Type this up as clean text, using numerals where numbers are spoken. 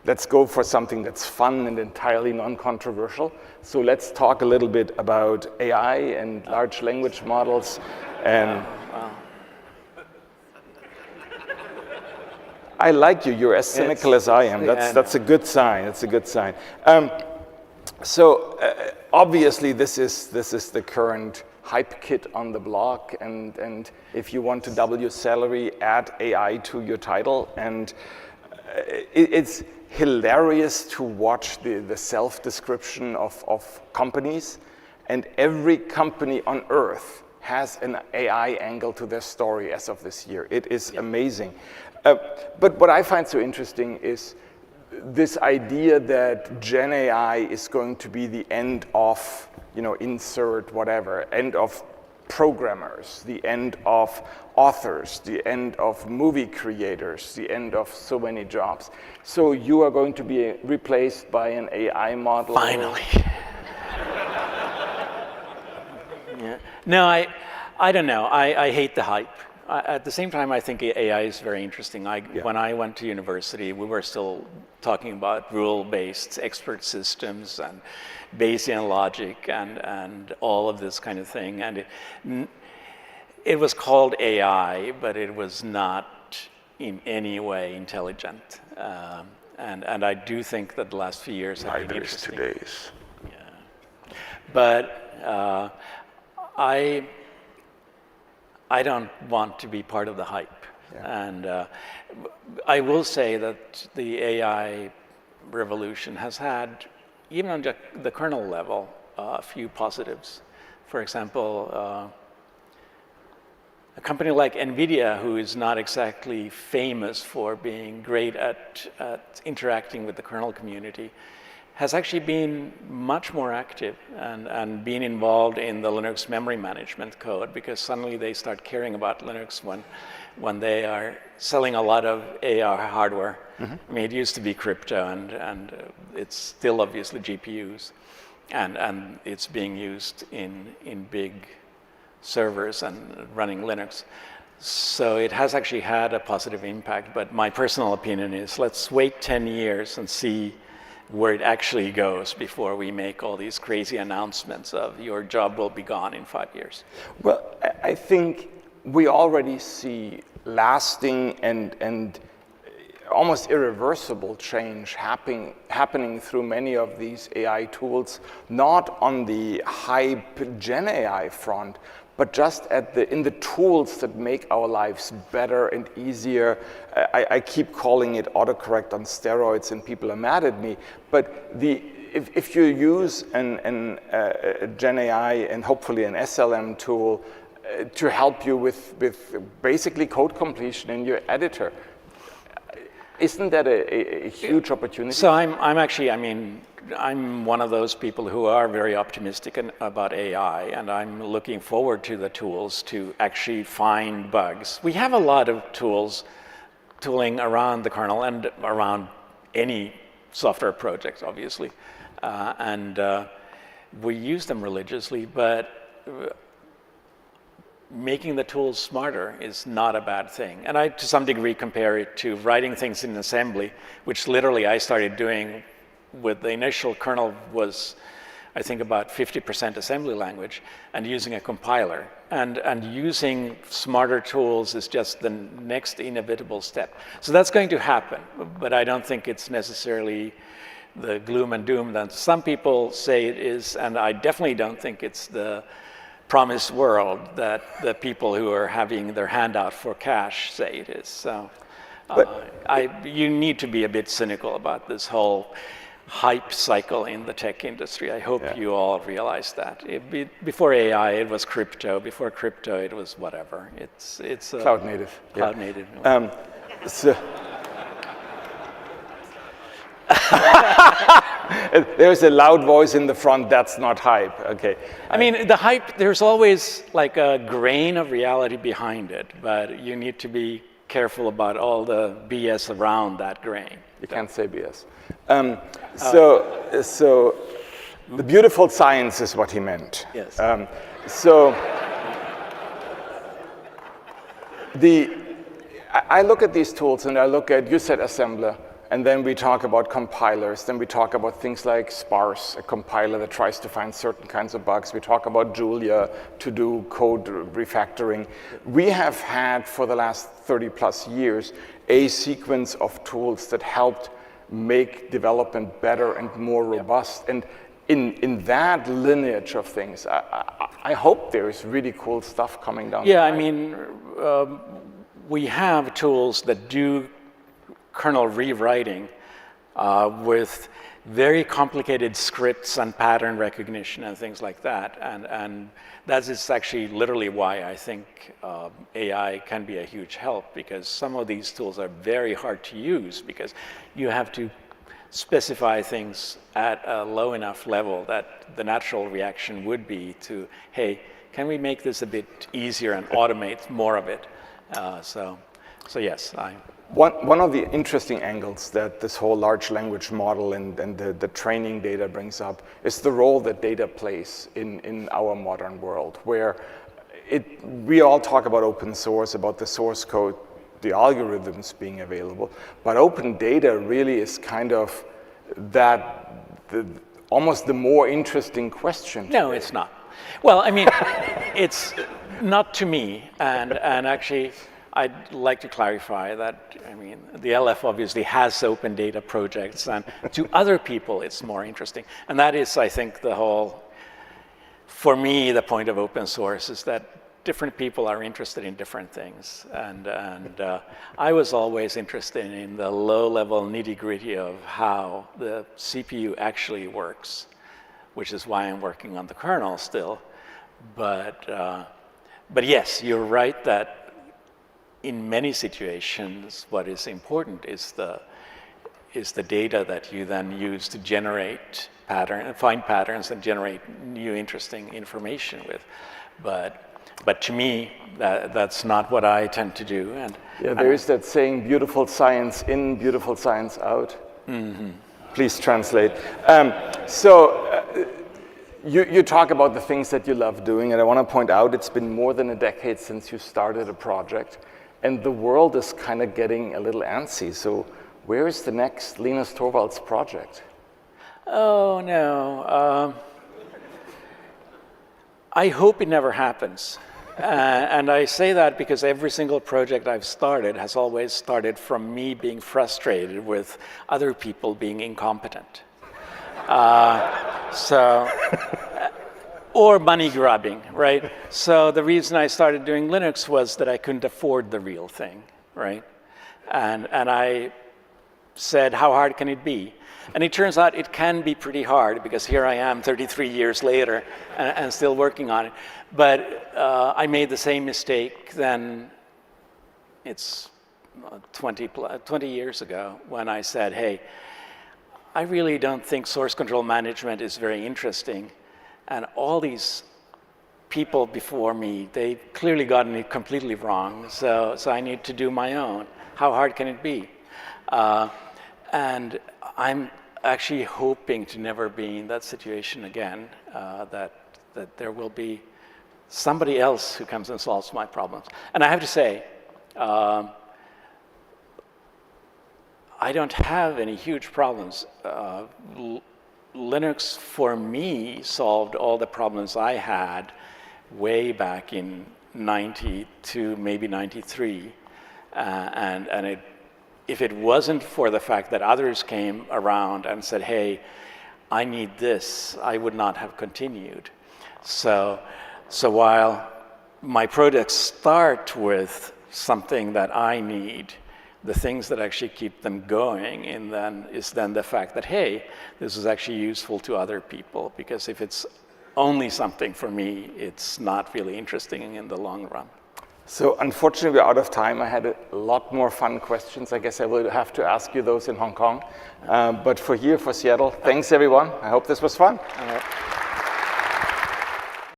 let's go for something that's fun and entirely non-controversial. So let's talk a little bit about AI and large language models. And I like you. You're as cynical as I am. That's a good sign. That's a good sign. So obviously, this is the current hype kit on the block. And if you want to double your salary, add AI to your title. And it's hilarious to watch the self-description of companies. And every company on Earth has an AI angle to their story as of this year. It is amazing. But what I find so interesting is this idea that Gen AI is going to be the end of, insert whatever, end of programmers, the end of authors, the end of movie creators, the end of so many jobs. So you are going to be replaced by an AI model. Finally. Yeah. No, I don't know. I hate the hype. At the same time, I think AI is very interesting. When I went to university, we were still talking about rule-based expert systems and Bayesian logic and all of this kind of thing. And it was called AI, but it was not in any way intelligent. And I do think that the last few years have been interesting. Neither is today's. Yeah. But I don't want to be part of the hype. Yeah. And I will say that the AI revolution has had, even on the kernel level, a few positives. For example, a company like NVIDIA, who is not exactly famous for being great at interacting with the kernel community, has actually been much more active and been involved in the Linux memory management code, because suddenly they start caring about Linux when they are selling a lot of AI hardware. Mm-hmm. I mean, it used to be crypto, and it's still obviously GPUs, and it's being used in big servers and running Linux. So it has actually had a positive impact, but my personal opinion is let's wait 10 years and see where it actually goes before we make all these crazy announcements of your job will be gone in 5 years. Well, I think we already see lasting and almost irreversible change happening through many of these AI tools, not on the hype Gen AI front, but just in the tools that make our lives better and easier. I keep calling it autocorrect on steroids, and people are mad at me. But if you use a Gen AI and hopefully an SLM tool to help you with basically code completion in your editor, isn't that a huge opportunity? So I'm one of those people who are very optimistic about AI, and I'm looking forward to the tools to actually find bugs. We have a lot of tooling around the kernel and around any software project, obviously, and we use them religiously, but making the tools smarter is not a bad thing. And I, to some degree, compare it to writing things in assembly, which literally I started doing with the initial kernel was, I think, about 50% assembly language, and using a compiler. And using smarter tools is just the next inevitable step. So that's going to happen, but I don't think it's necessarily the gloom and doom that some people say it is, and I definitely don't think it's the promised world that the people who are having their hand out for cash say it is. So you need to be a bit cynical about this whole hype cycle in the tech industry. I hope you all realize that. Before AI, it was crypto. Before crypto, it was whatever. It's cloud native. Cloud native. There's a loud voice in the front, that's not hype. Okay. I mean, the hype, there's always like a grain of reality behind it, but you need to be careful about all the BS around that grain. You can't say BS. So the beautiful science is what he meant. Yes. I look at these tools and I look at, you said assembler, And then we talk about compilers. Then we talk about things like sparse, a compiler that tries to find certain kinds of bugs. We talk about Julia to do code refactoring. We have had, for the last 30 plus years, a sequence of tools that helped make development better and more robust. And in that lineage of things, I hope there is really cool stuff coming down. Yeah, I mean, we have tools that do kernel rewriting with very complicated scripts and pattern recognition and things like that. And that is actually literally why I think AI can be a huge help, because some of these tools are very hard to use because you have to specify things at a low enough level that the natural reaction would be to, hey, can we make this a bit easier and automate more of it? So yes, One of the interesting angles that this whole large language model and the training data brings up is the role that data plays in our modern world, where we all talk about open source, about the source code, the algorithms being available, but open data really is kind of almost the more interesting question. No, it's not. Well, I mean, it's not to me, and actually, I'd like to clarify that, I mean, the LF obviously has open data projects, and to other people it's more interesting. And that is, I think, for me, the point of open source is that different people are interested in different things. And I was always interested in the low-level nitty-gritty of how the CPU actually works, which is why I'm working on the kernel still. But yes, you're right that in many situations, what is important is the data that you then use to generate find patterns and generate new interesting information with. But to me, that's not what I tend to do. And yeah, there is that saying, beautiful science in, beautiful science out. Mm-hmm. Please translate. You talk about the things that you love doing, and I want to point out it's been more than a decade since you started a project, and the world is kind of getting a little antsy. So where is the next Linus Torvalds project? Oh, no. I hope it never happens. And I say that because every single project I've started has always started from me being frustrated with other people being incompetent. Or money grubbing, right? So the reason I started doing Linux was that I couldn't afford the real thing, right? And I said, how hard can it be? And it turns out it can be pretty hard, because here I am 33 years later and still working on it. But I made the same mistake then, it's 20 years ago, when I said, hey, I really don't think source control management is very interesting. And all these people before me, they clearly gotten it completely wrong. So I need to do my own. How hard can it be? And I'm actually hoping to never be in that situation again, that there will be somebody else who comes and solves my problems. And I have to say, I don't have any huge problems. Linux, for me, solved all the problems I had way back in 92, maybe 93. If it wasn't for the fact that others came around and said, hey, I need this, I would not have continued. So while my projects start with something that I need, the things that actually keep them going is then the fact that, hey, this is actually useful to other people, because if it's only something for me, it's not really interesting in the long run. So unfortunately, we're out of time. I had a lot more fun questions. I guess I will have to ask you those in Hong Kong. But for Seattle, thanks everyone. I hope this was fun.